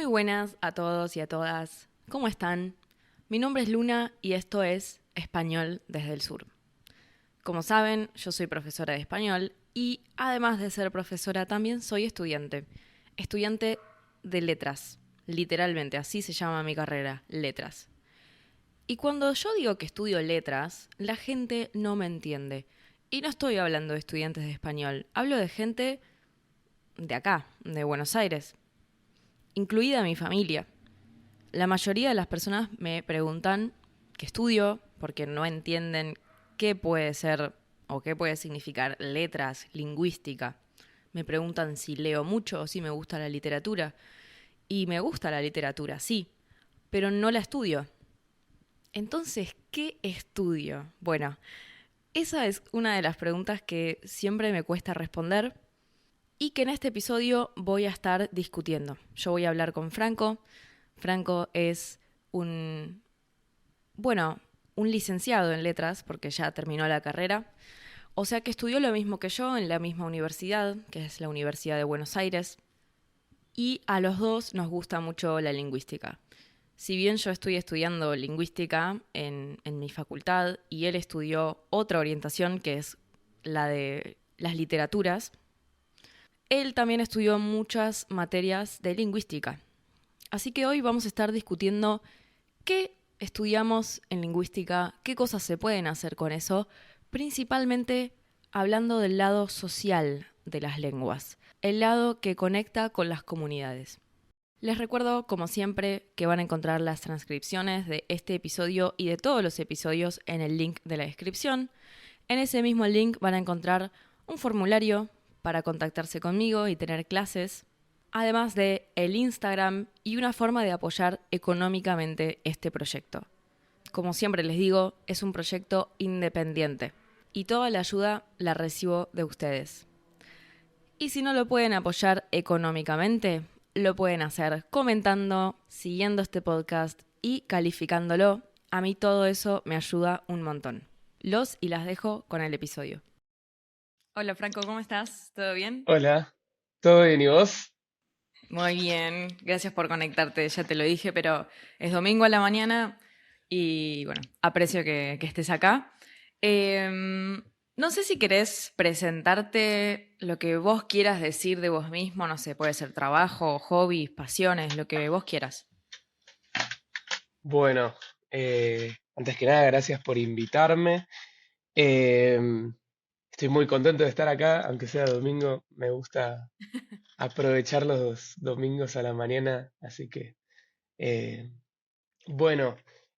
buenas a todos y a todas. ¿Cómo están? Mi nombre es Luna y esto es Español desde el Sur. Como saben, yo soy profesora de español y además de ser profesora también soy estudiante. Estudiante de letras, literalmente, así se llama mi carrera, letras. Y cuando yo digo que estudio letras, la gente no me entiende. Y no estoy hablando de estudiantes de español, hablo de gente de acá, de Buenos Aires, incluida mi familia. La mayoría de las personas me preguntan qué estudio porque no entienden qué puede ser o qué puede significar letras, lingüística. Me preguntan si leo mucho o si me gusta la literatura. Y me gusta la literatura, sí, pero no la estudio. Entonces, ¿qué estudio? Bueno, esa es una de las preguntas que siempre me cuesta responder y que en este episodio voy a estar discutiendo. Yo voy a hablar con Franco. Franco es un, un licenciado en letras, porque ya terminó la carrera. O sea que estudió lo mismo que yo en la misma universidad, que es la Universidad de Buenos Aires. Y a los dos nos gusta mucho la lingüística. Si bien yo estoy estudiando lingüística en mi facultad y él estudió otra orientación que es la de las literaturas, él también estudió muchas materias de lingüística. Así que hoy vamos a estar discutiendo qué estudiamos en lingüística, qué cosas se pueden hacer con eso, principalmente hablando del lado social de las lenguas, el lado que conecta con las comunidades. Les recuerdo, como siempre, que van a encontrar las transcripciones de este episodio y de todos los episodios en el link de la descripción. En ese mismo link van a encontrar un formulario para contactarse conmigo y tener clases, además de el Instagram y una forma de apoyar económicamente este proyecto. Como siempre les digo, es un proyecto independiente y toda la ayuda la recibo de ustedes. Y si no lo pueden apoyar económicamente, lo pueden hacer comentando, siguiendo este podcast y calificándolo. A mí todo eso me ayuda un montón. Los y las dejo con el episodio. Hola Franco, ¿cómo estás? ¿Todo bien? Hola, ¿todo bien y vos? Muy bien, gracias por conectarte, ya te lo dije, pero es domingo a la mañana y bueno, aprecio que estés acá. No sé si querés presentarte lo que vos quieras decir de vos mismo, no sé, puede ser trabajo, hobbies, pasiones, lo que vos quieras. Bueno, antes que nada, gracias por invitarme. Em, Estoy muy contento de estar acá, aunque sea domingo. Me gusta aprovechar los domingos a la mañana, así que, eh, bueno,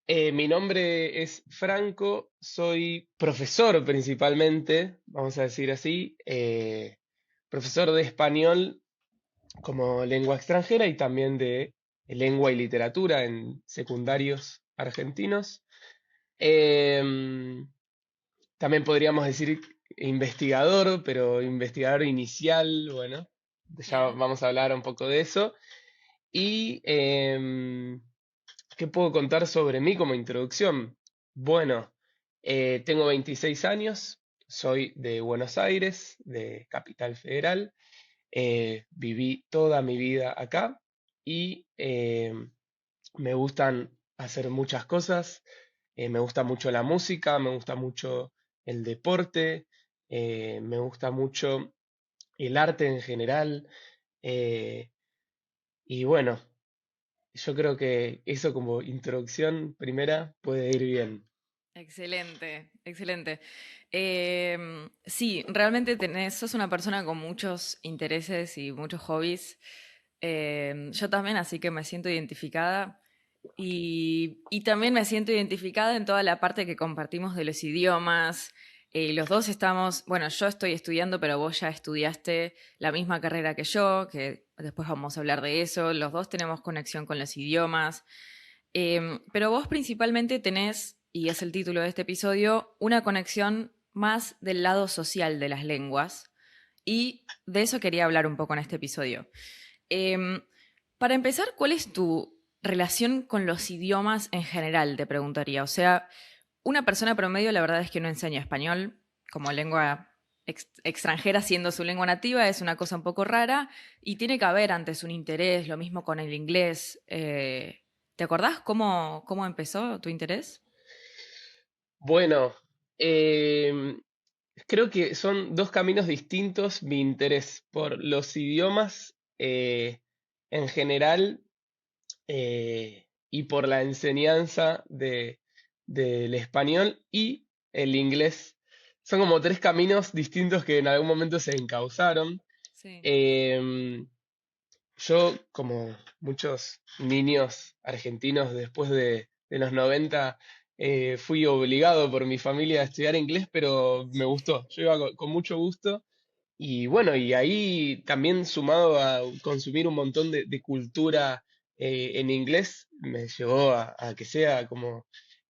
mi nombre es Franco, soy profesor principalmente, vamos a decir así, profesor de español como lengua extranjera y también de lengua y literatura en secundarios argentinos. Em, También podríamos decir investigador, pero investigador inicial, bueno, ya Bien. vamos a hablar un poco de eso. Y ¿qué puedo contar sobre mí como introducción? Bueno, tengo 26 años, soy de Buenos Aires, de Capital Federal. Viví toda mi vida acá y me gustan hacer muchas cosas. Me gusta mucho la música, me gusta mucho el deporte, me gusta mucho el arte en general. eh, y bueno, yo creo que eso como introducción primera puede ir bien. Excelente, excelente. Sí, realmente sos una persona con muchos intereses y muchos hobbies. Yo también, así que me siento identificada. Y también me siento identificada en toda la parte que compartimos de los idiomas. Los dos estamos, bueno, yo estoy estudiando, pero vos ya estudiaste la misma carrera que yo, que después vamos a hablar de eso. Los dos tenemos conexión con los idiomas. Pero vos principalmente tenés, y es el título de este episodio, una conexión más del lado social de las lenguas. Y de eso quería hablar un poco en este episodio. Em, para empezar, ¿cuál es tu relación con los idiomas en general? Te preguntaría. O sea, una persona promedio la verdad es que no enseña español como lengua extranjera siendo su lengua nativa es una cosa un poco rara y tiene que haber antes un interés, lo mismo con el inglés. ¿Te acordás cómo empezó tu interés? Bueno, em, creo que son dos caminos distintos mi interés por los idiomas en general y por la enseñanza del español y el inglés. Son como tres caminos distintos que en algún momento se encauzaron. Sí. Em, yo, como muchos niños argentinos después de los 90, fui obligado por mi familia a estudiar inglés, pero me gustó. Yo iba con mucho gusto. Y bueno, y ahí también sumado a consumir un montón de cultura en inglés, me llevó a que sea como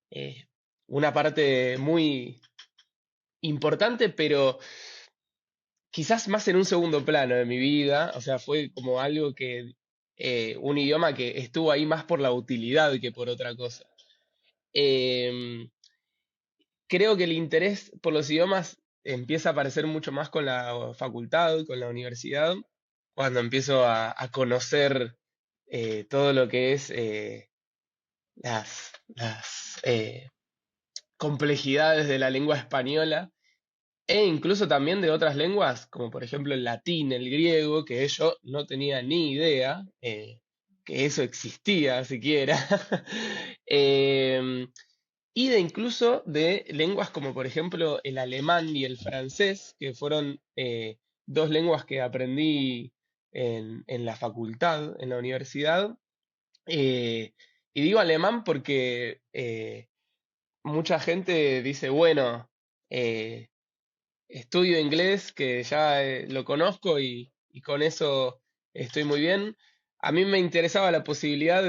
eh, una parte muy importante, pero quizás más en un segundo plano de mi vida. O sea, fue como algo que, un idioma que estuvo ahí más por la utilidad que por otra cosa. Em, Creo que el interés por los idiomas empieza a aparecer mucho más con la facultad, con la universidad, cuando empiezo a conocer todo lo que es las complejidades de la lengua española e incluso también de otras lenguas, como por ejemplo el latín, el griego, que yo no tenía ni idea que eso existía siquiera. Em, y de incluso de lenguas como por ejemplo el alemán y el francés, que fueron dos lenguas que aprendí en la facultad, en la universidad. Eh, y digo alemán porque mucha gente dice, bueno, eh, estudio inglés, que ya lo conozco y con eso estoy muy bien. A mí me interesaba la posibilidad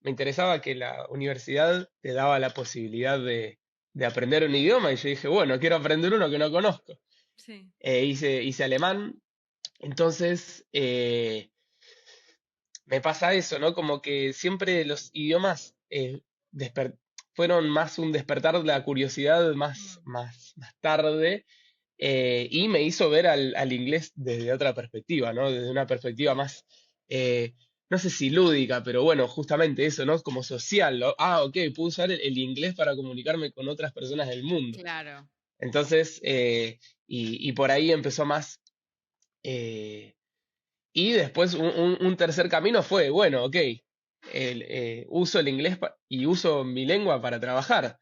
me interesaba que la universidad te daba la posibilidad de aprender un idioma y yo dije, bueno, quiero aprender uno que no conozco. Sí. Hice alemán, entonces me pasa eso, ¿no? Como que siempre los idiomas fueron más un despertar de la curiosidad Mm. más tarde y me hizo ver al inglés desde otra perspectiva, ¿no? Desde una perspectiva más, eh, no sé si lúdica, pero bueno, justamente eso, ¿no? Como social, ¿no? Ah, ok, puedo usar el inglés para comunicarme con otras personas del mundo. Claro. Entonces, y por ahí empezó más. eh, y después un tercer camino fue, bueno, ok, uso el inglés y uso mi lengua para trabajar.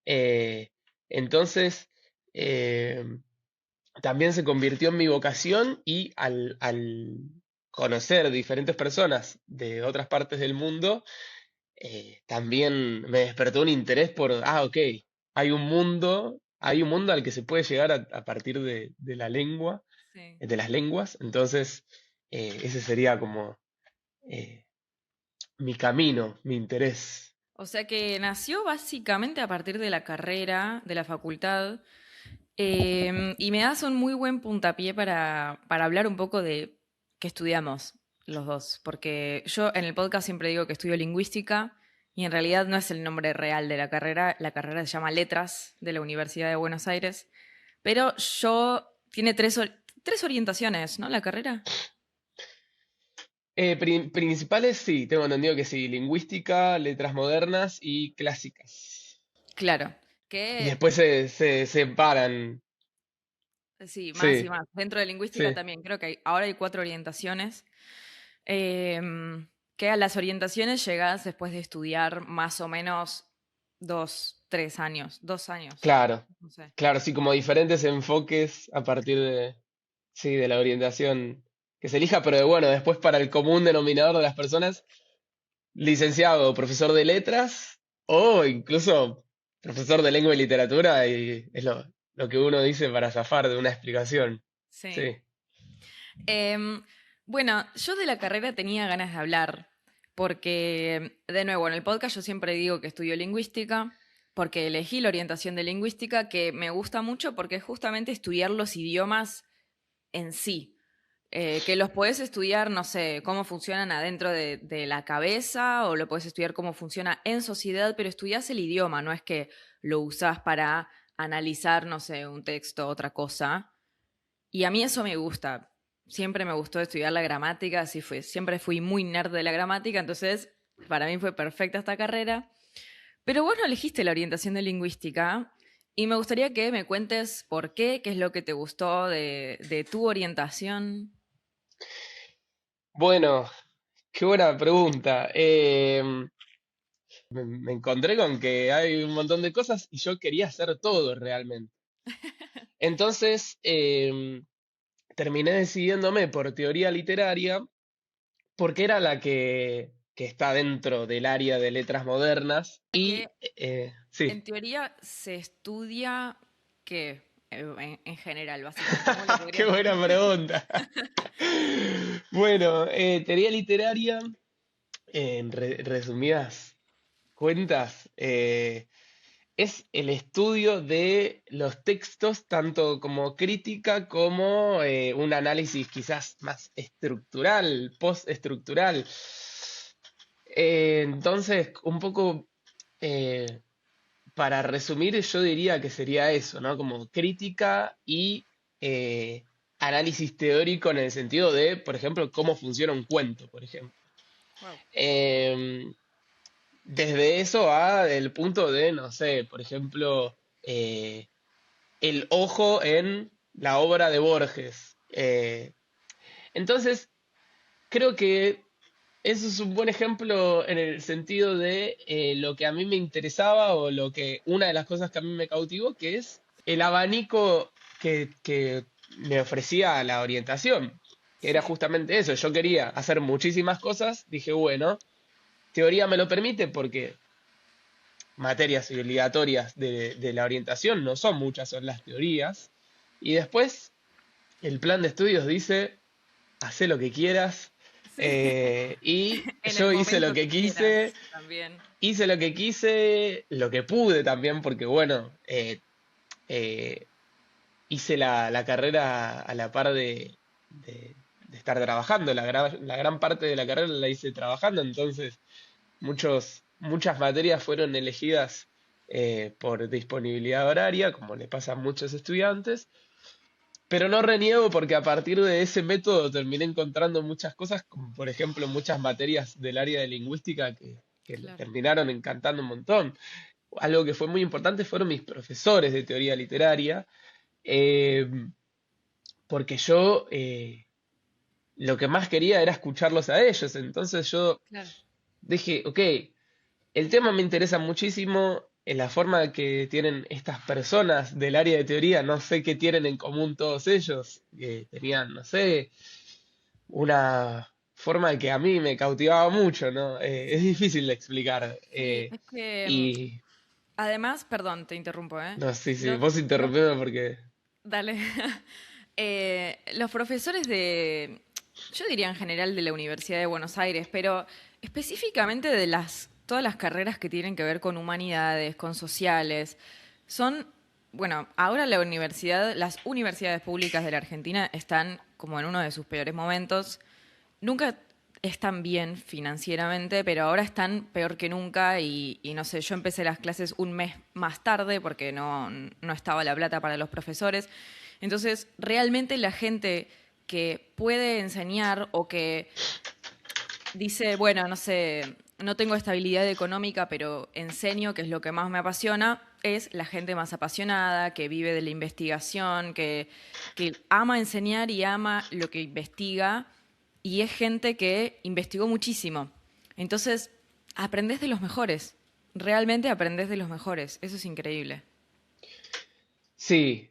Eh, entonces, eh, también se convirtió en mi vocación y al conocer diferentes personas de otras partes del mundo, también me despertó un interés por, ah, ok, hay un mundo al que se puede llegar a partir de la lengua, Sí. de las lenguas. Entonces, ese sería como eh, mi camino, mi interés. O sea que nació básicamente a partir de la carrera, de la facultad, y me das un muy buen puntapié para hablar un poco de qué estudiamos los dos, porque yo en el podcast siempre digo que estudio lingüística y en realidad no es el nombre real de la carrera se llama Letras de la Universidad de Buenos Aires, pero tiene tres orientaciones, ¿no? La carrera. Principales, sí, tengo entendido que sí, lingüística, letras modernas y clásicas. Claro, Y que después se separan. sí, más y Sí, más. Dentro de lingüística sí, también creo que ahora hay cuatro orientaciones. Que a las orientaciones llegas después de estudiar más o menos 2, 3 años, 2 años, claro, no sé. claro, sí, como diferentes enfoques a partir sí, de la orientación que se elija, pero bueno, después para el común denominador de las personas, licenciado o profesor de letras o incluso profesor de lengua y literatura, y es lo que uno dice para zafar de una explicación. Sí. Sí. Em, bueno, yo de la carrera tenía ganas de hablar, porque, de nuevo, en el podcast yo siempre digo que estudio lingüística, porque elegí la orientación de lingüística, que me gusta mucho porque es justamente estudiar los idiomas en sí. Que los podés estudiar, no sé, cómo funcionan adentro de la cabeza, o lo podés estudiar cómo funciona en sociedad, pero estudiás el idioma, no es que lo usás para analizar, no sé, un texto, otra cosa. Y a mí eso me gusta. Siempre me gustó estudiar la gramática, siempre fui muy nerd de la gramática, entonces para mí fue perfecta esta carrera. Pero vos no elegiste la orientación de lingüística y me gustaría que me cuentes por qué es lo que te gustó de tu orientación. Bueno, qué buena pregunta. Me encontré con que hay un montón de cosas y yo quería hacer todo realmente. Entonces, terminé decidiéndome por teoría literaria porque era la que está dentro del área de letras modernas y Que sí, en teoría se estudia qué en general, básicamente. ¿Cómo lo qué podrías buena definir? pregunta. Bueno, teoría literaria, en resumidas cuentas, es el estudio de los textos, tanto como crítica como un análisis quizás más estructural, postestructural. Entonces, un poco eh, para resumir, yo diría que sería eso, ¿no? Como crítica y eh, análisis teórico en el sentido de, por ejemplo, cómo funciona un cuento, por ejemplo. Wow. Em, Desde eso a el punto de, no sé, por ejemplo, el ojo en la obra de Borges. Entonces, creo que eso es un buen ejemplo en el sentido de lo que a mí me interesaba o lo que una de las cosas que a mí me cautivó, que es el abanico que me ofrecía la orientación, que era Sí, justamente eso. Yo quería hacer muchísimas cosas, dije, bueno, teoría me lo permite porque materias obligatorias de la orientación no son muchas, son las teorías. Y después el plan de estudios dice, haz lo que quieras. sí. Y En el yo hice lo momento que que quise, quieras también. hice lo que quise, lo que pude también, porque bueno, eh, hice la carrera a la par de estar trabajando. La gran parte de la carrera la hice trabajando, entonces muchas materias fueron elegidas por disponibilidad horaria, como le pasa a muchos estudiantes, pero no reniego porque a partir de ese método terminé encontrando muchas cosas, como por ejemplo muchas materias del área de lingüística que me Claro. terminaron encantando un montón. Algo que fue muy importante fueron mis profesores de teoría literaria, eh, porque yo lo que más quería era escucharlos a ellos. Entonces yo Claro. dije, ok, el tema me interesa muchísimo, en la forma que tienen estas personas del área de teoría, no sé qué tienen en común todos ellos, que tenían, no sé, una forma que a mí me cautivaba mucho, ¿no? Es Sí. difícil de explicar. Sí, es que Y, además, perdón, te interrumpo, ¿eh? no, sí, sí, Los, vos los, interrumpime porque... dale. Los profesores yo diría en general de la Universidad de Buenos Aires, pero específicamente de todas las carreras que tienen que ver con humanidades, con sociales, son, bueno, ahora las universidades públicas de la Argentina están como en uno de sus peores momentos. Nunca están bien financieramente, pero ahora están peor que nunca y no sé, yo empecé las clases un mes más tarde porque no estaba la plata para los profesores. Entonces, realmente la gente que puede enseñar o que dice, bueno, no sé, no tengo estabilidad económica, pero enseño, que es lo que más me apasiona, es la gente más apasionada, que vive de la investigación, que ama enseñar y ama lo que investiga, y es gente que investigó muchísimo. Entonces, aprendes de los mejores, realmente aprendes de los mejores, eso es increíble. Sí,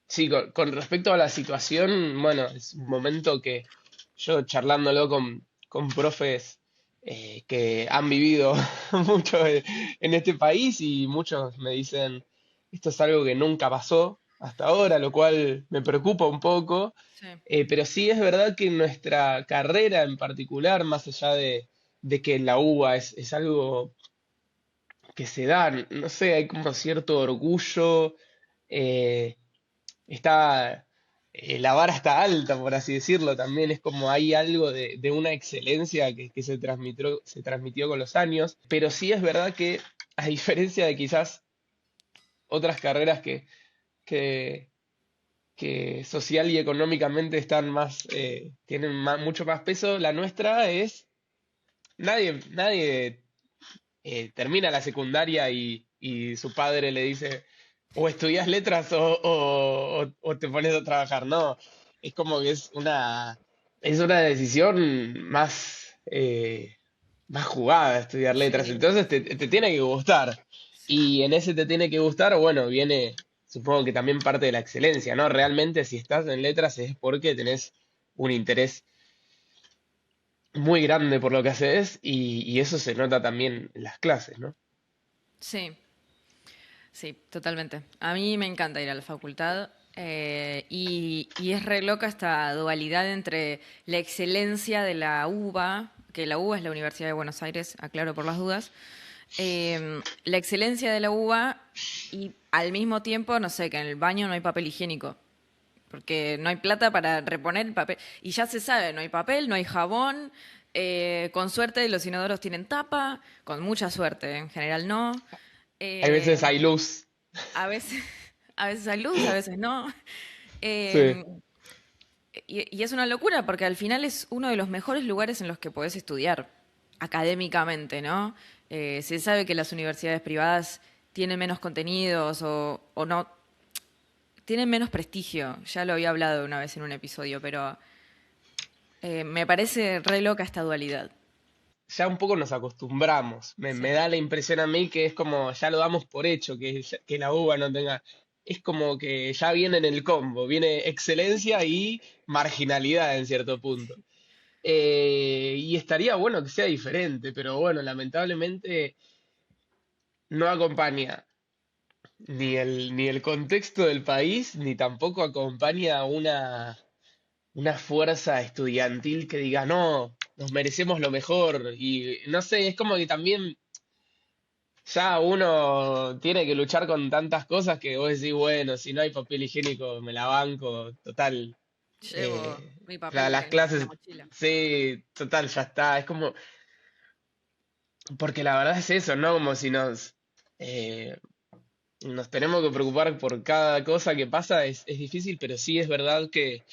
sí, con respecto a la situación, bueno, es un momento que yo charlándolo con profes que han vivido mucho en este país y muchos me dicen, esto es algo que nunca pasó hasta ahora, lo cual me preocupa un poco, Sí, pero sí es verdad que en nuestra carrera en particular, más allá de que la UBA es algo que se da, no sé, hay como cierto orgullo, eh, está, la vara está alta, por así decirlo, también es como hay algo de una excelencia que se transmitió con los años, pero sí es verdad que a diferencia de quizás otras carreras que que social y económicamente están más, tienen mucho más peso. La nuestra es, nadie termina la secundaria y su padre le dice, o estudias letras o te pones a trabajar. No, es como que es una decisión más jugada estudiar letras. Sí, Entonces te tiene que gustar. Y en ese te tiene que gustar, bueno, viene, supongo que también parte de la excelencia, ¿no? Realmente si estás en letras es porque tenés un interés muy grande por lo que haces y eso se nota también en las clases, ¿no? sí, sí, totalmente. A mí me encanta ir a la facultad y es re loca esta dualidad entre la excelencia de la UBA, que la UBA es la Universidad de Buenos Aires, aclaro por las dudas, la excelencia de la UBA y al mismo tiempo, no sé, que en el baño no hay papel higiénico. Porque no hay plata para reponer el papel. Y ya se sabe, no hay papel, no hay jabón. Con suerte los inodoros tienen tapa, con mucha suerte, en general no. Hay Eh, veces hay luz. a veces, a veces hay luz, a veces no. Sí. Eh, y es una locura porque al final es uno de los mejores lugares en los que podés estudiar académicamente, ¿no? Se sabe que las universidades privadas tienen menos contenidos o no, tienen menos prestigio. Ya lo había hablado una vez en un episodio, pero me parece re loca esta dualidad. Ya un poco nos acostumbramos. Me Sí. da la impresión a mí que es como, ya lo damos por hecho, que la uva no tenga. Es como que ya viene en el combo, viene excelencia y marginalidad en cierto punto. Y estaría bueno que sea diferente, pero bueno, lamentablemente no acompaña ni el contexto del país, ni tampoco acompaña una fuerza estudiantil que diga, no, nos merecemos lo mejor. Y no sé, es como que también ya uno tiene que luchar con tantas cosas que vos decís, bueno, si no hay papel higiénico, me la banco, total. Llevo mi papel Las en la clases, mochila. sí, total, ya está. Es como, porque la verdad es eso, ¿no? Como si eh, nos tenemos que preocupar por cada cosa que pasa, es difícil, pero sí es verdad que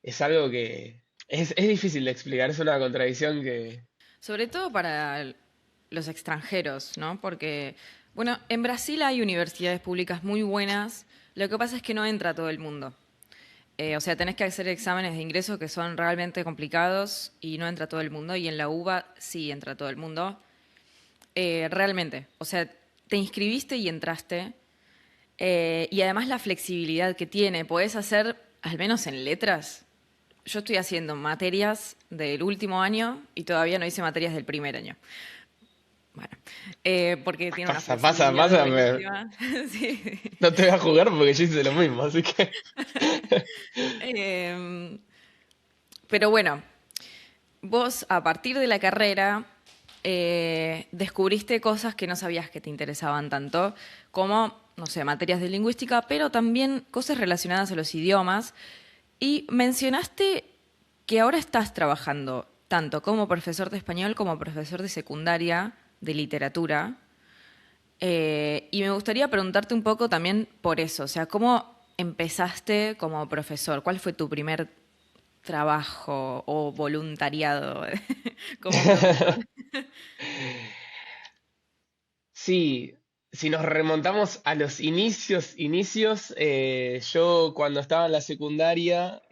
es algo que es difícil de explicar, es una contradicción que... Sobre todo para los extranjeros, ¿no? Porque, bueno, en Brasil hay universidades públicas muy buenas. Lo que pasa es que no entra todo el mundo. O sea, tenés que hacer exámenes de ingreso que son realmente complicados y no entra todo el mundo. Y en la UBA sí entra todo el mundo. Realmente. O sea, te inscribiste y entraste. Y además la flexibilidad que tiene. Podés hacer, al menos en letras, yo estoy haciendo materias del último año y todavía no hice materias del primer año. Bueno, porque tiene una flexibilidad Pasa, buenísima. Sí. no te voy a jugar porque yo hice lo mismo, así que... Eh, pero bueno, vos a partir de la carrera descubriste cosas que no sabías que te interesaban tanto, como, no sé, materias de lingüística, pero también cosas relacionadas a los idiomas. Y mencionaste que ahora estás trabajando tanto como profesor de español como profesor de secundaria, de literatura. Y me gustaría preguntarte un poco también por eso, o sea, ¿cómo empezaste como profesor? ¿Cuál fue tu primer trabajo o voluntariado como profesor? Sí, si nos remontamos a los inicios, yo cuando estaba en la secundaria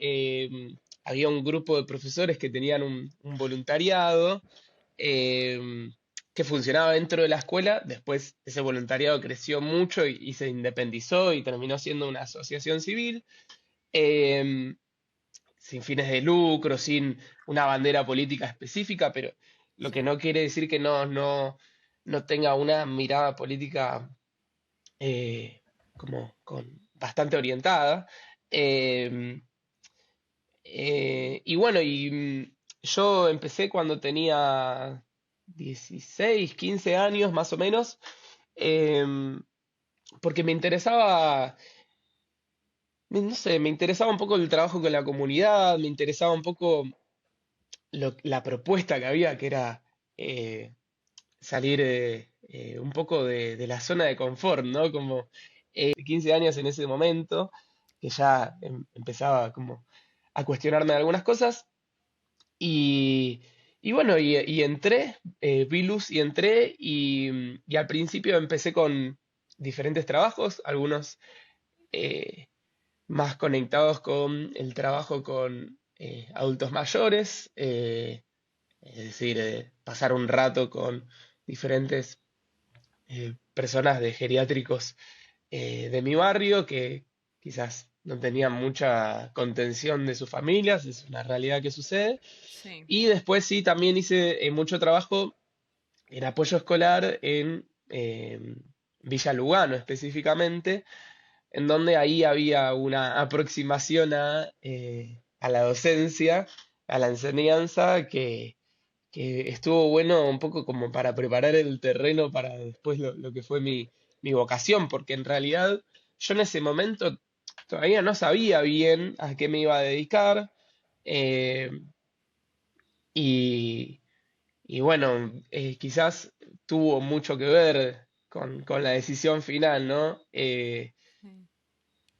había un grupo de profesores que tenían un voluntariado eh, que funcionaba dentro de la escuela. Después ese voluntariado creció mucho y se independizó y terminó siendo una asociación civil, eh, sin fines de lucro, sin una bandera política específica, pero lo que Sí. no quiere decir que no tenga una mirada política como bastante orientada. Eh, y bueno, yo empecé cuando tenía 16 15 años más o menos, em, porque me interesaba, no sé, me interesaba un poco el trabajo con la comunidad, me interesaba un poco la propuesta que había, que era salir un poco de la zona de confort, ¿no? Como 15 años en ese momento. que ya empezaba como a cuestionarme de algunas cosas. Y, y bueno, y entré, vi luz y entré, y al principio empecé con diferentes trabajos, algunos eh, más conectados con el trabajo con adultos mayores, es decir, pasar un rato con diferentes personas de geriátricos de mi barrio que quizás no tenían mucha contención de sus familias, es una realidad que sucede. Sí. Y después sí, también hice mucho trabajo en apoyo escolar en Villa Lugano específicamente, en donde ahí había una aproximación a la docencia, a la enseñanza, que estuvo bueno un poco como para preparar el terreno para después lo que fue mi vocación, porque en realidad yo en ese momento todavía no sabía bien a qué me iba a dedicar, eh, y, y bueno, quizás tuvo mucho que ver con la decisión final, ¿no? Sí.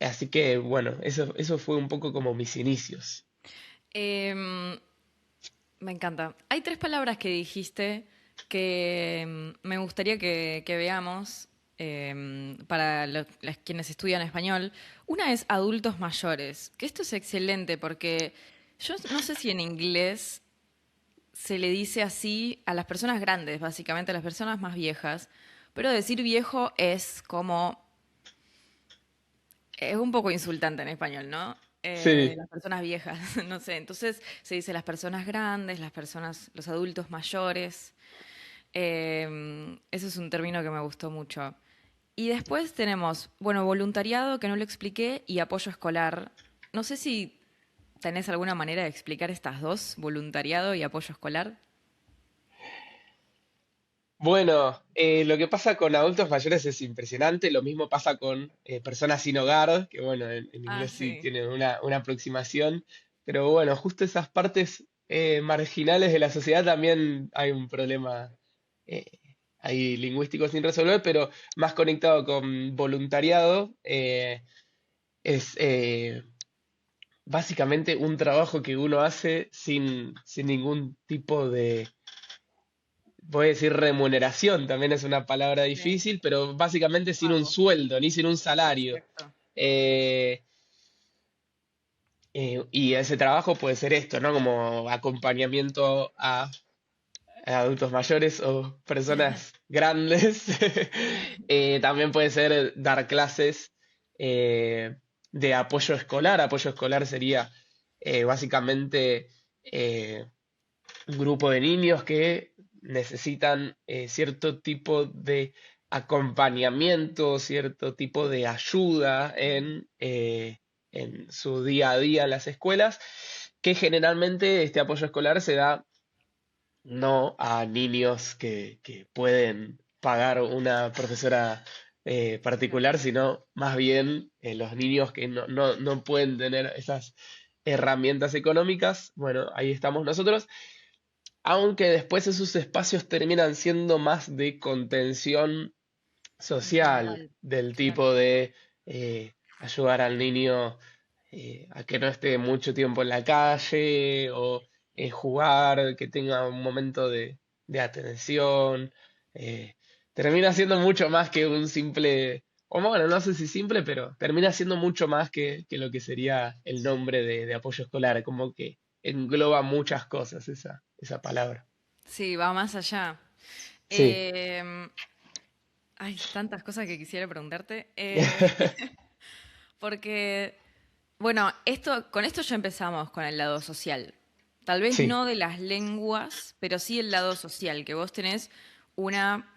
Así que bueno, eso fue un poco como mis inicios. Em, Me encanta. Hay tres palabras que dijiste que me gustaría que veamos para quienes estudian español. Una es adultos mayores, que esto es excelente porque yo no sé si en inglés se le dice así a las personas grandes, básicamente a las personas más viejas, pero decir viejo es como es un poco insultante en español, ¿no? Sí, Las personas viejas, no sé. Entonces se dice las personas grandes, las personas, los adultos mayores. Eso es un término que me gustó mucho. Y después tenemos, bueno, voluntariado, que no lo expliqué, y apoyo escolar. No sé si tenés alguna manera de explicar estas dos, voluntariado y apoyo escolar. bueno, lo que pasa con adultos mayores es impresionante, lo mismo pasa con personas sin hogar, que bueno, en Ah, inglés sí sí. tienen una aproximación, pero bueno, justo esas partes marginales de la sociedad también hay un problema eh, ahí lingüístico sin resolver, pero más conectado con voluntariado, es básicamente un trabajo que uno hace sin ningún tipo de, voy a decir remuneración, también es una palabra Sí. difícil, pero básicamente sin un Pago. sueldo, ni sin un salario. Perfecto. Eh, y ese trabajo puede ser esto, ¿no? Como acompañamiento a adultos mayores o personas grandes. También puede ser dar clases eh, de apoyo escolar. Apoyo escolar sería básicamente un grupo de niños que necesitan cierto tipo de acompañamiento, cierto tipo de ayuda en su día a día en las escuelas, que generalmente este apoyo escolar se da no a niños que pueden pagar una profesora Claro. particular, sino más bien los niños que no pueden tener esas herramientas económicas. Bueno, ahí estamos nosotros, aunque después esos espacios terminan siendo más de contención social, Individual. del Claro. tipo de ayudar al niño a que no esté mucho tiempo en la calle o jugar, que tenga un momento de atención. eh, Termina siendo mucho más que un simple, o bueno, no sé si simple, pero termina siendo mucho más que lo que sería el nombre de apoyo escolar, como que engloba muchas cosas esa palabra. Sí, va más allá. Sí, Em, Hay tantas cosas que quisiera preguntarte. Porque, bueno, con esto ya empezamos con el lado social. Tal vez sí, no de las lenguas, pero sí el lado social, que vos tenés una,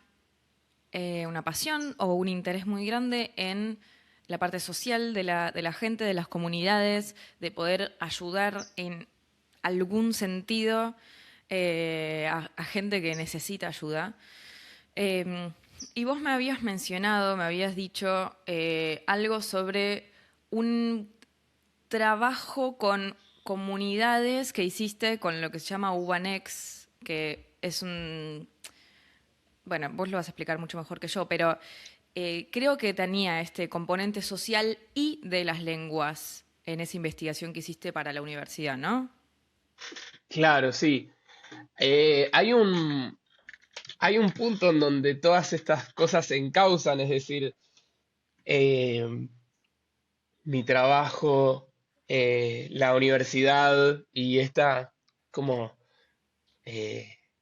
una pasión o un interés muy grande en la parte social de la gente, de las comunidades, de poder ayudar en algún sentido a gente que necesita ayuda. Eh, y vos me habías mencionado, me habías dicho algo sobre un trabajo con comunidades que hiciste con lo que se llama Ubanex, que es un... Bueno, vos lo vas a explicar mucho mejor que yo, pero creo que tenía este componente social y de las lenguas en esa investigación que hiciste para la universidad, ¿no? Claro, sí. Eh, hay un, hay un punto en donde todas estas cosas se encausan, es decir, eh, mi trabajo, la universidad y esta como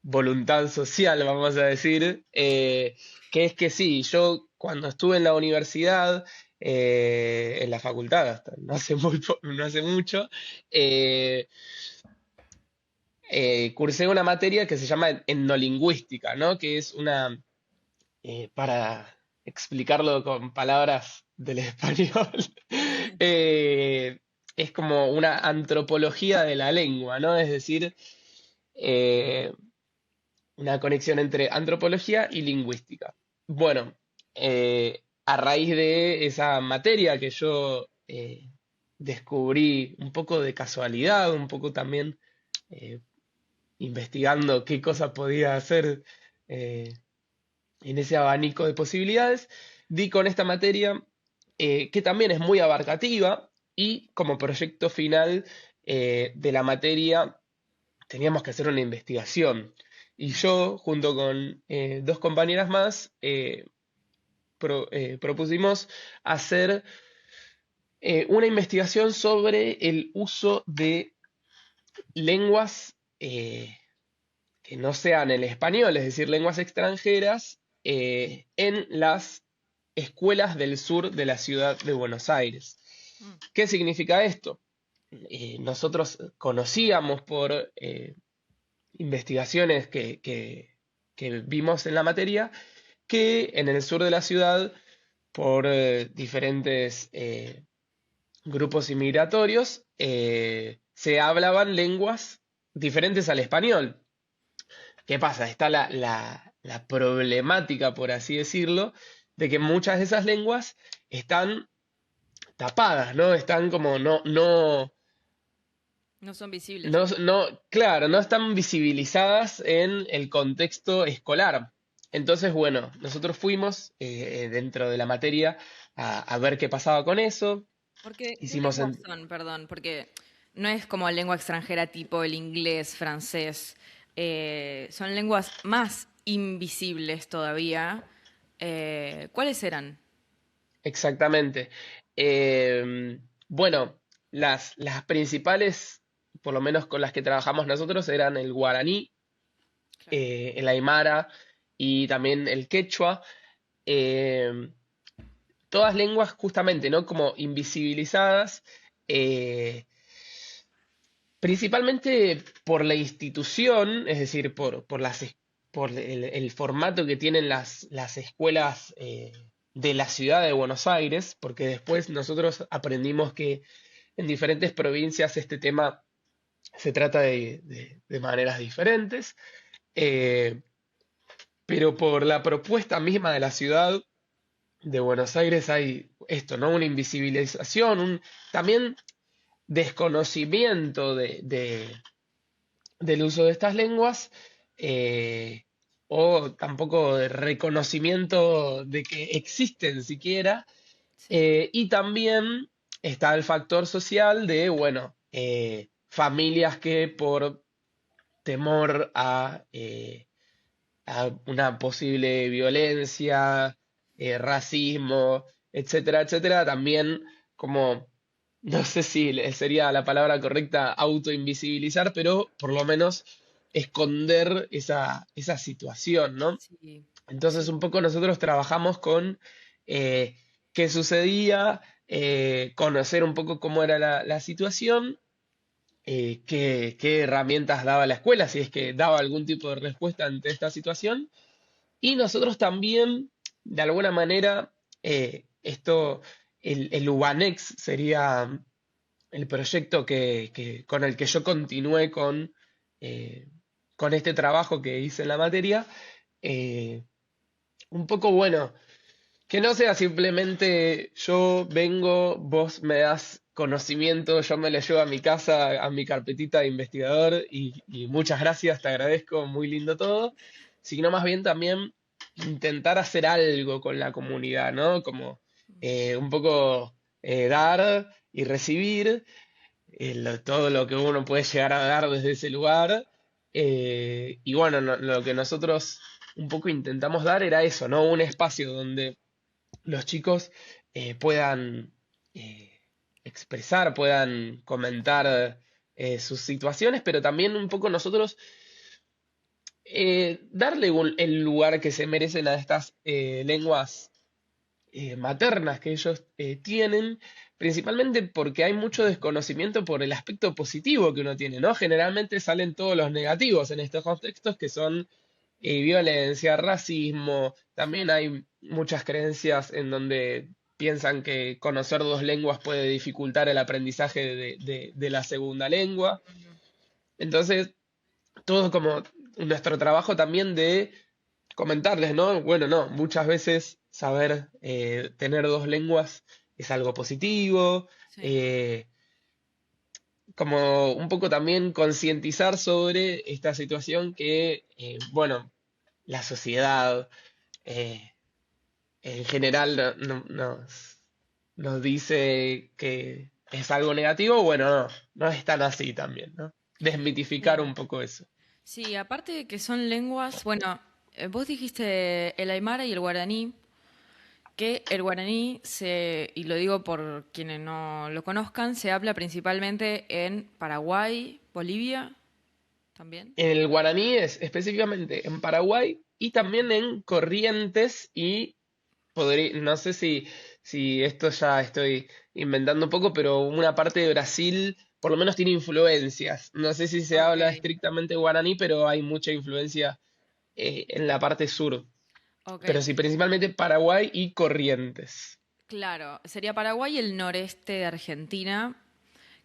voluntad social, vamos a decir, que es que sí, yo cuando estuve en la universidad, en la facultad, hasta no hace no hace mucho, eh, cursé una materia que se llama etnolingüística, ¿no? Que es una, para explicarlo con palabras del español, eh, es como una antropología de la lengua, ¿no? Es decir, eh, una conexión entre antropología y lingüística. Bueno, a raíz de esa materia que yo descubrí un poco de casualidad, un poco también eh, investigando qué cosa podía hacer eh, en ese abanico de posibilidades, di con esta materia que también es muy abarcativa y como proyecto final de la materia teníamos que hacer una investigación. Y yo, junto con dos compañeras más, propusimos hacer una investigación sobre el uso de lenguas que no sean el español, es decir, lenguas extranjeras, en las escuelas del sur de la ciudad de Buenos Aires. Mm. ¿Qué significa esto? Nosotros conocíamos por investigaciones que vimos en la materia que en el sur de la ciudad, por diferentes grupos inmigratorios, se hablaban lenguas diferentes al español. ¿Qué pasa? Está la problemática, por así decirlo, de que muchas de esas lenguas están tapadas, ¿no? Están como No son visibles. claro, no están visibilizadas en el contexto escolar. Entonces, bueno, nosotros fuimos dentro de la materia a ver qué pasaba con eso. Porque, ¿qué Hicimos lenguas son? Perdón, porque no es como lengua extranjera tipo el inglés, francés. Son lenguas más invisibles todavía. ¿Cuáles eran? exactamente. Bueno, las principales, por lo menos con las que trabajamos nosotros, eran el guaraní, Claro. el aymara y también el quechua. Eh, Todas lenguas justamente, ¿no? Como invisibilizadas, eh, principalmente por la institución, es decir, por el formato que tienen las escuelas de la ciudad de Buenos Aires, porque después nosotros aprendimos que en diferentes provincias este tema se trata de maneras diferentes, eh, pero por la propuesta misma de la ciudad de Buenos Aires hay esto, ¿no? Una invisibilización, también desconocimiento del uso de estas lenguas, eh, o tampoco de reconocimiento de que existen siquiera, Sí. y también está el factor social de, bueno, familias que por temor a una posible violencia, racismo, etcétera, etcétera, también como, no sé si sería la palabra correcta autoinvisibilizar, pero por lo menos esconder esa situación, ¿no? Sí, Entonces sí. un poco nosotros trabajamos con qué sucedía, conocer un poco cómo era la situación, qué herramientas daba la escuela, si es que daba algún tipo de respuesta ante esta situación. Y nosotros también, de alguna manera, esto, el UBANEX sería el proyecto con el que yo continué eh, con este trabajo que hice en la materia. eh, un poco bueno, que no sea simplemente yo vengo, vos me das conocimiento, yo me lo llevo a mi casa, a mi carpetita de investigador y muchas gracias, te agradezco, muy lindo todo, sino más bien también intentar hacer algo con la comunidad, ¿no? Como un poco dar y recibir todo lo que uno puede llegar a dar desde ese lugar. Y bueno, lo que nosotros un poco intentamos dar era eso, ¿no? Un espacio donde los chicos puedan eh, expresar, puedan comentar sus situaciones, pero también un poco nosotros darle el lugar que se merecen a estas lenguas maternas que ellos tienen, principalmente porque hay mucho desconocimiento por el aspecto positivo que uno tiene, ¿no? Generalmente salen todos los negativos en estos contextos que son violencia, racismo, también Sí. hay muchas creencias en donde piensan que conocer dos lenguas puede dificultar el aprendizaje de la segunda lengua. Ujú. Entonces, todo como nuestro trabajo también de comentarles, ¿no? Bueno, no, muchas veces saber tener dos lenguas es algo positivo, Sí. eh, como un poco también concientizar sobre esta situación que, bueno, la sociedad eh, en general nos dice que es algo negativo, bueno, no es tan así también, ¿no? Desmitificar Sí. un poco eso. Sí, aparte de que son lenguas, bueno, vos dijiste el aymara y el guaraní, que el guaraní y lo digo por quienes no lo conozcan, se habla principalmente en Paraguay, Bolivia, también. En el guaraní es específicamente en Paraguay y también en Corrientes y no sé si esto ya estoy inventando un poco, pero una parte de Brasil por lo menos tiene influencias. No sé si se Ok, habla estrictamente guaraní, pero hay mucha influencia en la parte sur. ok. Pero sí, principalmente Paraguay y Corrientes. Claro, sería Paraguay y el noreste de Argentina,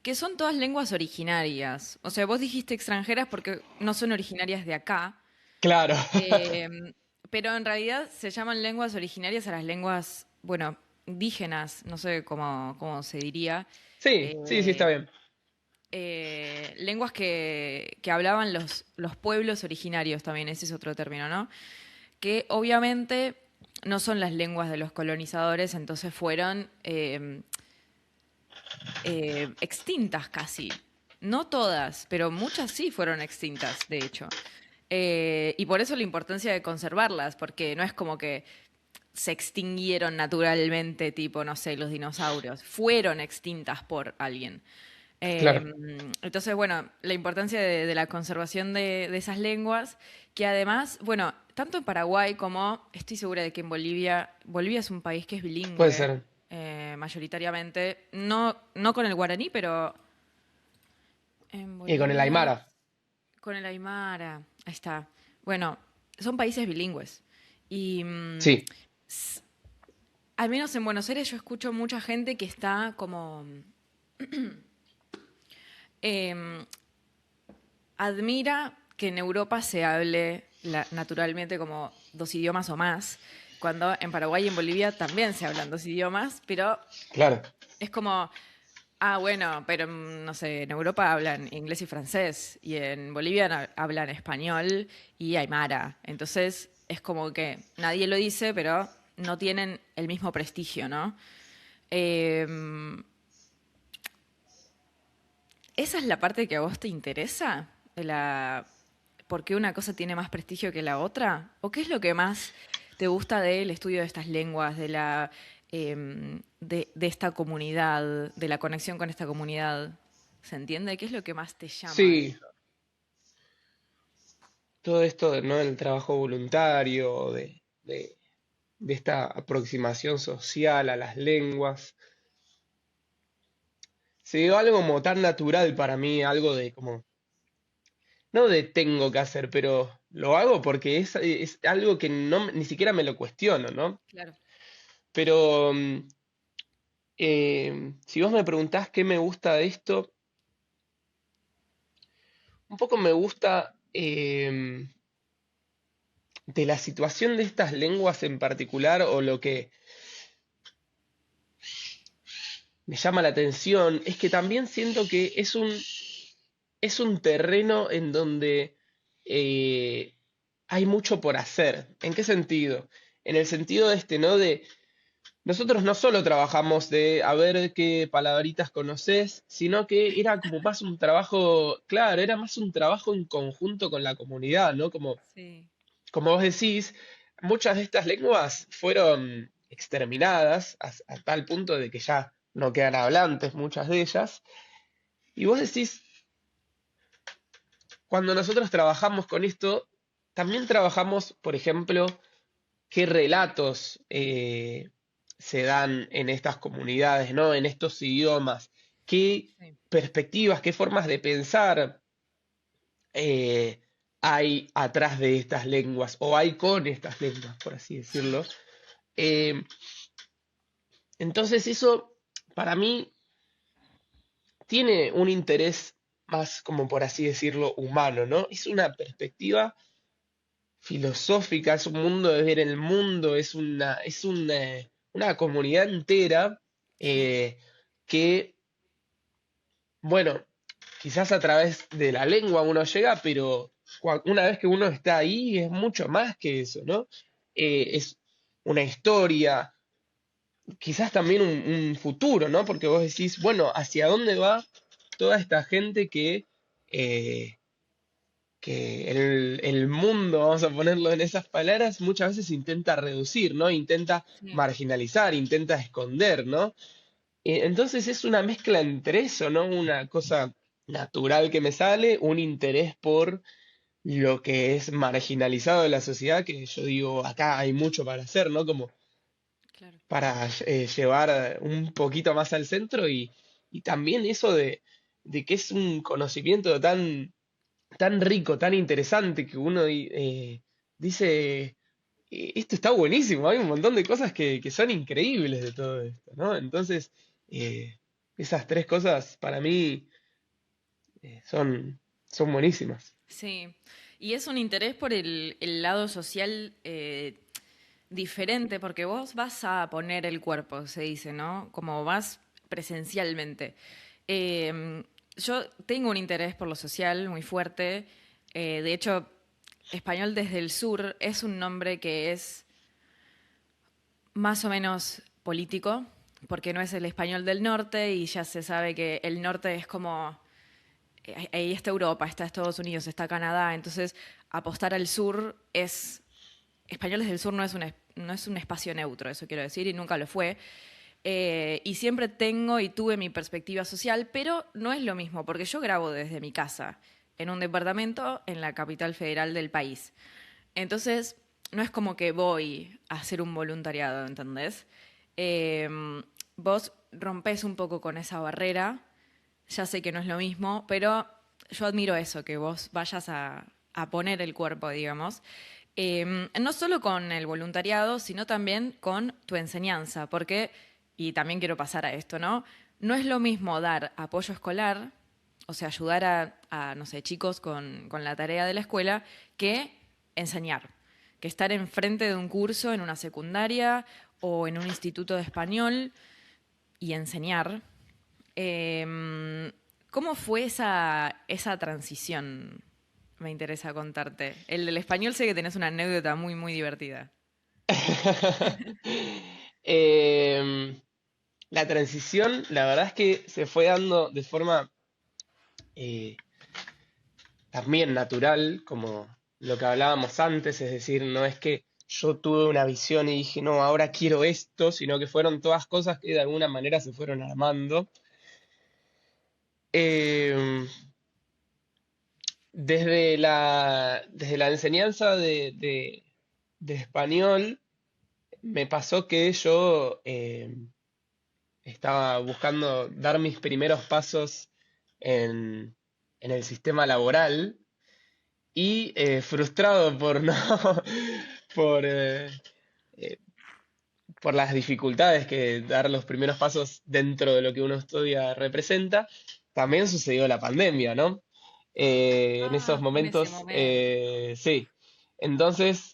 que son todas lenguas originarias. O sea, vos dijiste extranjeras porque no son originarias de acá, Claro. eh, pero en realidad se llaman lenguas originarias a las lenguas, bueno, indígenas, no sé cómo se diría, Sí, sí, sí, está eh, bien. lenguas que hablaban los pueblos originarios también, ese es otro término, ¿no? Que obviamente no son las lenguas de los colonizadores, entonces fueron extintas casi. No todas, pero muchas sí fueron extintas, de hecho. Y por eso la importancia de conservarlas, porque no es como que se extinguieron naturalmente, tipo, no sé, los dinosaurios. Fueron extintas por alguien. Eh, Claro. entonces, bueno, la importancia de la conservación de esas lenguas, que además, bueno, tanto en Paraguay como estoy segura de que en Bolivia, Bolivia es un país que es Puede bilingüe, ser. mayoritariamente, no con el guaraní, pero en Y con el Bolivia Aymara. con el aymara, ahí está. Bueno, son países bilingües. Y Sí, al menos en Buenos Aires yo escucho mucha gente que está como em, admira que en Europa se hable naturalmente como dos idiomas o más, cuando en Paraguay y en Bolivia también se hablan dos idiomas, pero claro. es como, ah, bueno, pero no sé, en Europa hablan inglés y francés, y en Bolivia hablan español y aymara. Entonces es como que nadie lo dice, pero no tienen el mismo prestigio, ¿no? Em, ¿Esa es la parte que a vos te interesa? ¿Por qué una cosa tiene más prestigio que la otra? ¿O qué es lo que más te gusta del estudio de estas lenguas, de esta comunidad, de la conexión con esta comunidad? ¿Se entiende? ¿Qué es lo que más te llama de Sí, eso? todo esto, ¿no? El trabajo voluntario, de esta aproximación social a las lenguas. Se dio algo como tan natural para mí, algo de como, no de tengo que hacer, pero lo hago porque es algo que no, ni siquiera me lo cuestiono, ¿no? Claro. Pero si vos me preguntás qué me gusta de esto, un poco me gusta de la situación de estas lenguas en particular o lo que me llama la atención es que también siento que es un terreno en donde hay mucho por hacer. ¿En qué sentido? En el sentido este, ¿no? De nosotros no solo trabajamos de a ver qué palabritas conoces, sino que era como más un trabajo, claro, era más un trabajo en conjunto con la comunidad, ¿no? Sí, Como vos decís, muchas de estas lenguas fueron exterminadas a tal punto de que ya no quedan hablantes muchas de ellas. Y vos decís, cuando nosotros trabajamos con esto, también trabajamos, por ejemplo, qué relatos se dan en estas comunidades, ¿no? En estos idiomas, qué sí, perspectivas, qué formas de pensar eh, hay atrás de estas lenguas, o hay con estas lenguas, por así decirlo. Eh, entonces eso, para mí, tiene un interés más, como por así decirlo, humano, ¿no? Es una perspectiva filosófica, es un mundo de ver el mundo, una comunidad entera sí, eh, que, bueno, quizás a través de la lengua uno llega, pero una vez que uno está ahí es mucho más que eso, ¿no? Es una historia, quizás también un futuro, ¿no? Porque vos decís, bueno, ¿hacia dónde va toda esta gente eh, que el mundo, vamos a ponerlo en esas palabras, muchas veces intenta reducir, ¿no? Intenta sí. marginalizar, intenta esconder, ¿no? Entonces es una mezcla entre eso, ¿no? Una cosa natural que me sale, un interés por lo que es marginalizado de la sociedad, que yo digo, acá hay mucho para hacer, ¿no? Como Claro. para llevar un poquito más al centro y también eso de que es un conocimiento tan rico, tan interesante que uno dice, esto está buenísimo, hay un montón de cosas que son increíbles de todo esto, ¿no? Entonces, eh, esas tres cosas para mí son buenísimas. Sí, y es un interés por el lado social diferente, porque vos vas a poner el cuerpo, se dice, ¿no? Como vas presencialmente. Yo tengo un interés por lo social muy fuerte. De hecho, Español desde el Sur es un nombre que es más o menos político, porque no es el español del norte y ya se sabe que el norte es como ahí está Europa, está Estados Unidos, está Canadá, entonces apostar al sur es... Españoles del Sur no es un espacio neutro, eso quiero decir, y nunca lo fue. Y siempre tengo y tuve mi perspectiva social, pero no es lo mismo, porque yo grabo desde mi casa, en un departamento en la capital federal del país. Entonces, no es como que voy a hacer un voluntariado, ¿entendés? Eh, Vos rompes un poco con esa barrera, ya sé que no es lo mismo, pero yo admiro eso, que vos vayas a poner el cuerpo, digamos. No solo con el voluntariado, sino también con tu enseñanza, porque, y también quiero pasar a esto, ¿no? No es lo mismo dar apoyo escolar, o sea, ayudar no sé, chicos con la tarea de la escuela, que enseñar, que estar enfrente de un curso en una secundaria o en un instituto de español y enseñar. Eh, ¿Cómo fue esa transición? Me interesa contarte. El del español sé que tenés una anécdota muy, muy divertida. Em, la transición, la verdad es que se fue dando de forma eh, también natural, como lo que hablábamos antes, es decir, no es que yo tuve una visión y dije, no, ahora quiero esto, sino que fueron todas cosas que de alguna manera se fueron armando. Eh, desde la enseñanza de español, me pasó que yo estaba buscando dar mis primeros pasos en el sistema laboral y frustrado por no, por, eh, eh, por las dificultades que dar los primeros pasos dentro de lo que uno estudia representa, también sucedió la pandemia, ¿no? En esos Ah, fue en ese momentos, momento. sí. Entonces,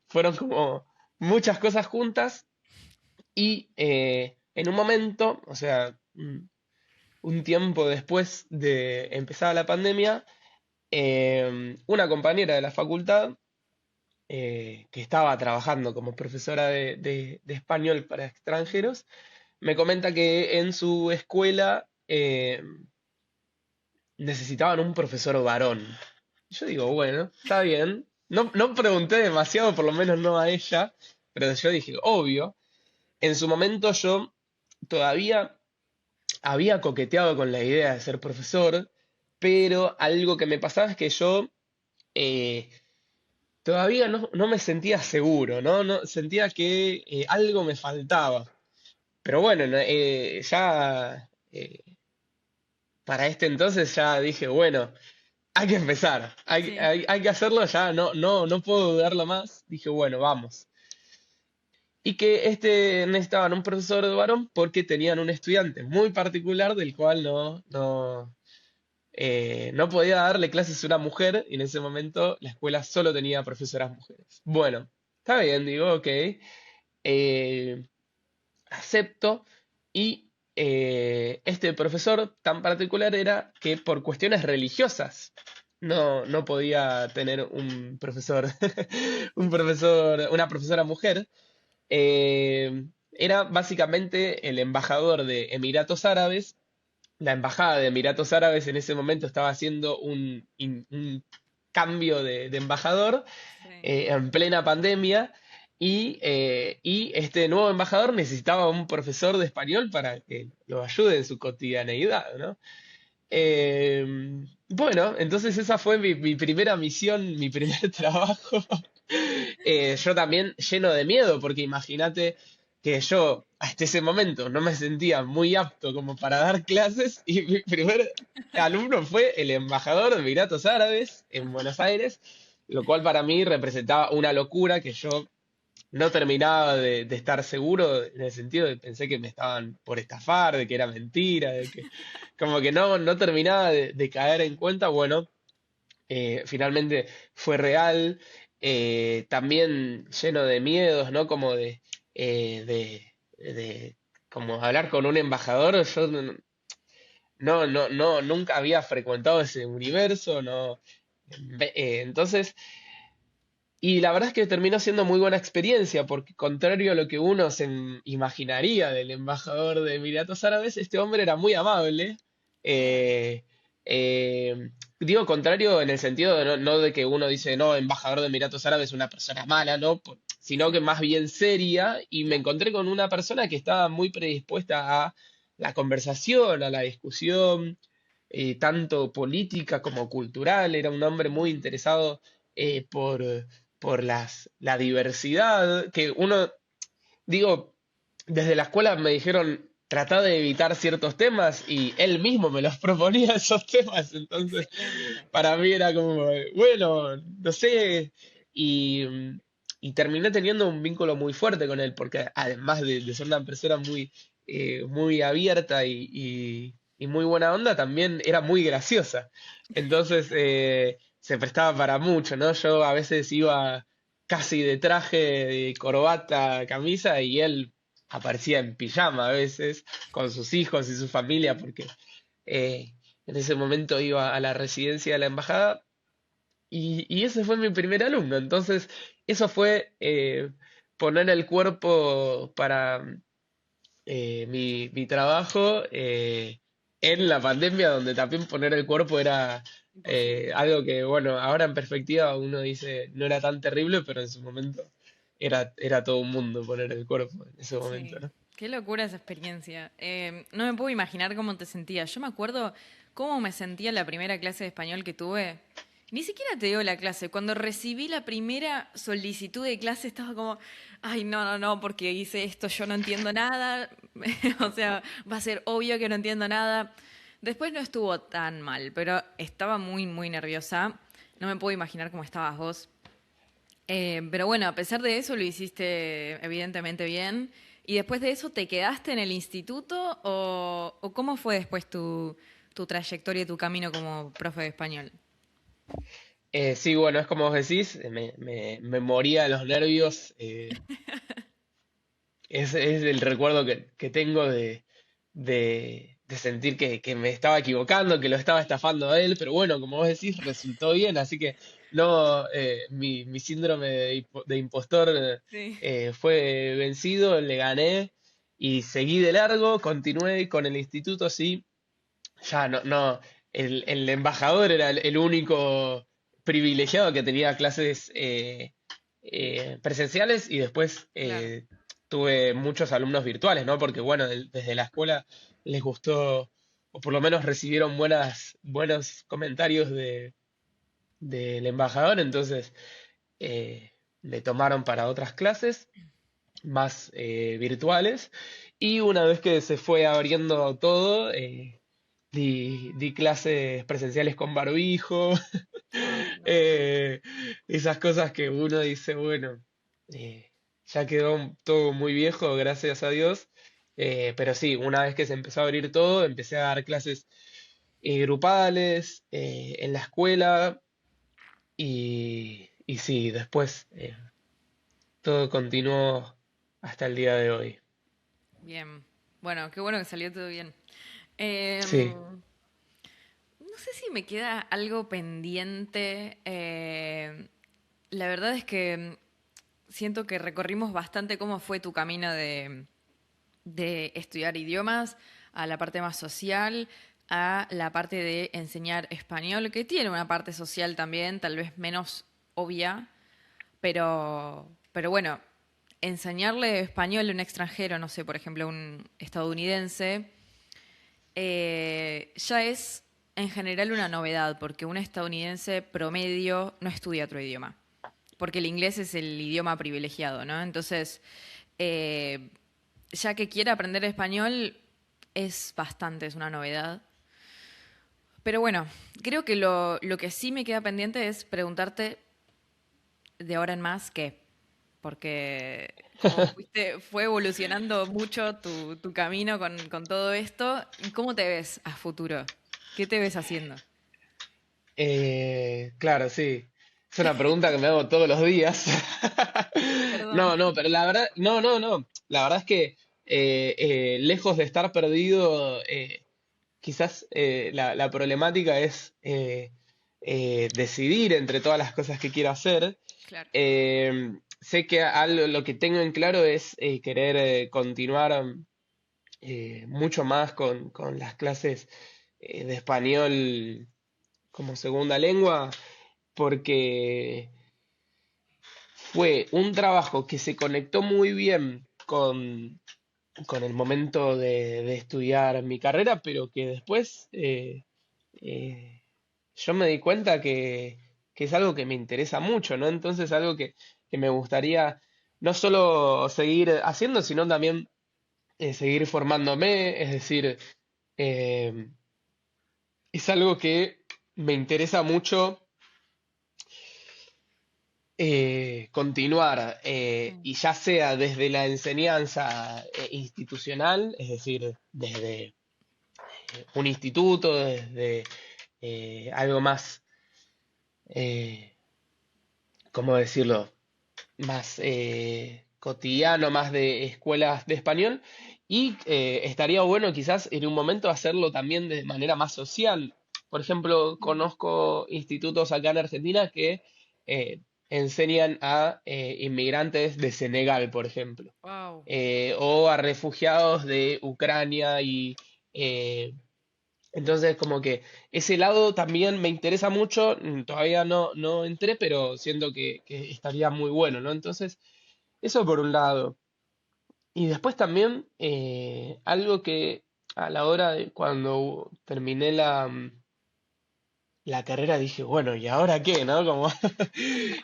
fueron como muchas cosas juntas y en un momento, o sea, un tiempo después de empezar la pandemia, una compañera de la facultad que estaba trabajando como profesora de español para extranjeros, me comenta que en su escuela necesitaban un profesor varón. Yo digo, bueno, está bien. No, no pregunté demasiado, por lo menos no a ella, pero yo dije, obvio. En su momento yo todavía había coqueteado con la idea de ser profesor, pero algo que me pasaba es que yo eh, todavía no me sentía seguro, ¿no? Sentía que algo me faltaba. Pero bueno, no, ya para este entonces ya dije, bueno, hay que empezar, Sí. hay que hacerlo ya, no puedo dudarlo más. Dije, bueno, vamos. Y que necesitaban un profesor de varón porque tenían un estudiante muy particular del cual no podía darle clases a una mujer, y en ese momento la escuela solo tenía profesoras mujeres. Bueno, está bien, digo, ok, acepto, y este profesor tan particular era que por cuestiones religiosas no podía tener un profesor, una profesora mujer. Era básicamente el embajador de Emiratos Árabes. La embajada de Emiratos Árabes en ese momento estaba haciendo un cambio de embajador Sí. en plena pandemia, y este nuevo embajador necesitaba un profesor de español para que lo ayude en su cotidianeidad, ¿no? Eh, bueno, entonces esa fue mi primera misión, mi primer trabajo. Yo también lleno de miedo, porque imagínate que yo hasta ese momento no me sentía muy apto como para dar clases, y mi primer alumno fue el embajador de Emiratos Árabes en Buenos Aires, lo cual para mí representaba una locura que yo no terminaba de estar seguro, en el sentido de pensé que me estaban por estafar, de que era mentira, de que como que no terminaba de caer en cuenta. Bueno, finalmente fue real, también lleno de miedos, ¿no? Como de como hablar con un embajador. Yo nunca había frecuentado ese universo, no. Entonces, y la verdad es que terminó siendo muy buena experiencia, porque contrario a lo que uno imaginaría del embajador de Emiratos Árabes, este hombre era muy amable. Bien. eh, Digo contrario en el sentido de no de que uno dice, no, embajador de Emiratos Árabes es una persona mala, ¿no? Sino que Sí, más bien seria, y me claro. encontré con una persona que estaba muy predispuesta a la conversación, a la discusión, tanto política como cultural. Era un hombre muy interesado por la diversidad, que uno, digo, desde la escuela me dijeron, trata de evitar ciertos temas, y él mismo me los proponía esos temas. Entonces Excelente. para mí era como, bueno, no sé, y, y terminé teniendo un vínculo muy fuerte con él, porque además de ser una persona muy abierta y muy buena onda, también era muy graciosa. Entonces se prestaba para mucho, ¿no? Yo a veces iba casi de traje, de corbata, camisa, y él aparecía en pijama a veces, con sus hijos y su familia, porque eh, en ese momento iba a la residencia de la embajada, y ese fue mi primer alumno. Entonces, eso fue poner el cuerpo para mi trabajo en la pandemia, donde también poner el cuerpo era Imposible. algo que, bueno, ahora en perspectiva uno dice no era tan terrible, pero en su momento era todo un mundo poner el cuerpo en ese momento, Sí, ¿no? qué locura esa experiencia. No me puedo imaginar cómo te sentías. Yo me acuerdo cómo me sentía la primera clase de español que tuve. Ni siquiera te digo la clase. Cuando recibí la primera solicitud de clase estaba como, ay, no, no, no, porque hice esto, yo no entiendo nada. O sea, va a ser obvio que no entiendo nada. Después no estuvo tan mal, pero estaba muy, muy nerviosa. No me puedo imaginar cómo estabas vos. Pero bueno, a pesar de eso lo hiciste evidentemente bien. ¿Y después de eso te quedaste en el instituto o cómo fue después tu trayectoria y tu camino como profe de español? Sí, bueno, es como vos decís, me moría de los nervios. Es el recuerdo que tengo de sentir que me estaba equivocando, que lo estaba estafando a él, pero bueno, como vos decís, resultó bien, así que no, mi síndrome de impostor Sí. fue vencido, le gané y seguí de largo, continué con el instituto, sí, ya no, el embajador era el único privilegiado que tenía clases presenciales y después Claro. tuve muchos alumnos virtuales, ¿no? Porque bueno, desde la escuela les gustó, o por lo menos recibieron buenos comentarios del embajador, entonces me tomaron para otras clases más virtuales y una vez que se fue abriendo todo, di clases presenciales con barbijo, Ah, no. eh, esas cosas que uno dice, bueno, eh, ya quedó todo muy viejo, gracias a Dios, pero sí, una vez que se empezó a abrir todo, empecé a dar clases grupales en la escuela y sí, después todo continuó hasta el día de hoy. Bien. Bueno, qué bueno que salió todo bien. Sí. No sé si me queda algo pendiente. La verdad es que siento que recorrimos bastante cómo fue tu camino de estudiar idiomas, a la parte más social, a la parte de enseñar español, que tiene una parte social también, tal vez menos obvia, pero bueno, enseñarle español a un extranjero, no sé, por ejemplo, a un estadounidense, ya es en general una novedad, porque un estadounidense promedio no estudia otro idioma, porque el inglés es el idioma privilegiado, ¿no? Entonces, eh, ya que quiera aprender español, es bastante, es una novedad. Pero bueno, creo que lo que sí me queda pendiente es preguntarte de ahora en más qué. Porque como fue evolucionando mucho tu camino con todo esto, ¿cómo te ves a futuro? ¿Qué te ves haciendo? Claro, sí. Es una pregunta que me hago todos los días. Perdón. No, pero la verdad, no. La verdad es que lejos de estar perdido, quizás la problemática es decidir entre todas las cosas que quiero hacer. Claro. Sé que algo, lo que tengo en claro es querer continuar mucho más con las clases de español como segunda lengua, porque fue un trabajo que se conectó muy bien con el momento de estudiar mi carrera, pero que después eh, yo me di cuenta que es algo que me interesa mucho, ¿no? Entonces algo que me gustaría no solo seguir haciendo, sino también seguir formándome, es decir, eh, es algo que me interesa mucho continuar, Sí. y ya sea desde la enseñanza institucional, es decir, desde un instituto, desde algo más, eh, ¿cómo decirlo? Más cotidiano, más de escuelas de español, y estaría bueno quizás en un momento hacerlo también de manera más social. Por ejemplo, conozco institutos acá en Argentina que eh, enseñan a inmigrantes de Senegal, por ejemplo, Wow. o a refugiados de Ucrania y entonces, como que ese lado también me interesa mucho, todavía no entré, pero siento que estaría muy bueno, ¿no? Entonces, eso por un lado. Y después también algo que a la hora de cuando terminé la carrera dije, bueno, ¿y ahora qué? ¿No? Como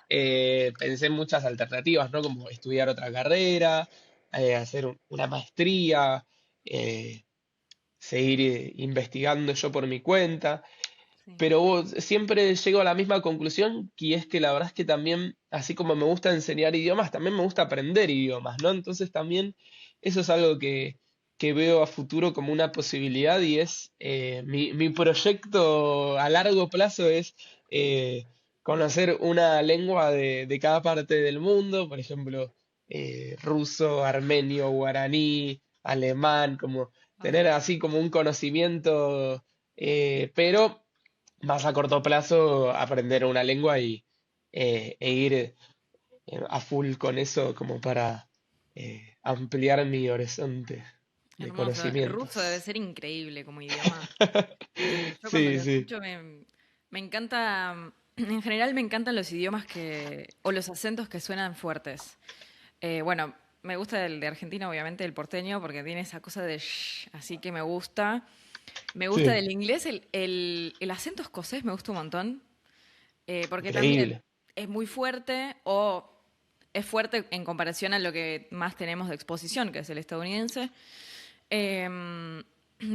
pensé en muchas alternativas, ¿no? Como estudiar otra carrera, hacer una maestría, eh, seguir investigando yo por mi cuenta. Sí. Pero siempre llego a la misma conclusión, y es que la verdad es que también, así como me gusta enseñar idiomas, también me gusta aprender idiomas, ¿no? Entonces también eso es algo que veo a futuro como una posibilidad y es mi proyecto a largo plazo es eh, conocer una lengua de cada parte del mundo, por ejemplo, ruso, armenio, guaraní, alemán, como Ay, tener así como un conocimiento, pero más a corto plazo aprender una lengua e ir a full con eso como para ampliar mi horizonte de Hermoso. El ruso debe conocimientos. ser increíble como idioma. Yo cuando Sí, lo sí, escucho me encanta, en general me encantan los idiomas o los acentos que suenan fuertes. Bueno, me gusta el de Argentina, obviamente, el porteño, porque tiene esa cosa de shh, así que me gusta. Me gusta sí, del inglés, el acento escocés me gusta un montón, porque también increíble. es muy fuerte o es fuerte en comparación a lo que más tenemos de exposición, que es el estadounidense. Eh,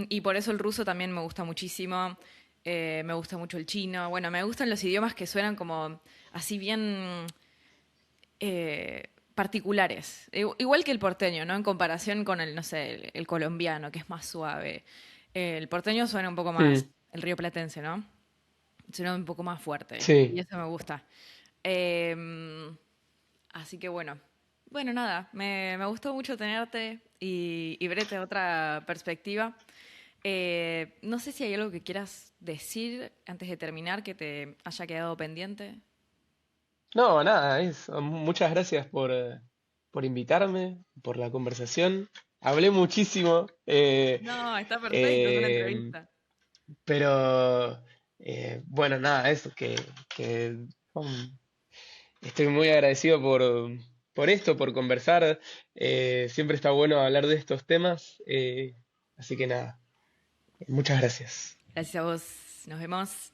y por eso el ruso también me gusta muchísimo. Me gusta mucho el chino. Bueno, me gustan los idiomas que suenan como así bien particulares. Igual que el porteño, ¿no? En comparación con el, no sé, el colombiano, que es más suave. El porteño suena un poco más, Mm, el rioplatense, ¿no? Suena un poco más fuerte. Y sí, eso me gusta. Eh, Así que bueno. Bueno, nada, me gustó mucho tenerte y verte otra perspectiva. No sé si hay algo que quieras decir antes de terminar que te haya quedado pendiente. no, nada, eso. Muchas gracias por invitarme, por la conversación. Hablé muchísimo, No, está perfecto, es una eh, entrevista. pero bueno, nada, eso, que estoy muy agradecido por esto, por conversar. Siempre está bueno hablar de estos temas. Así que nada, muchas gracias. Gracias a vos. Nos vemos.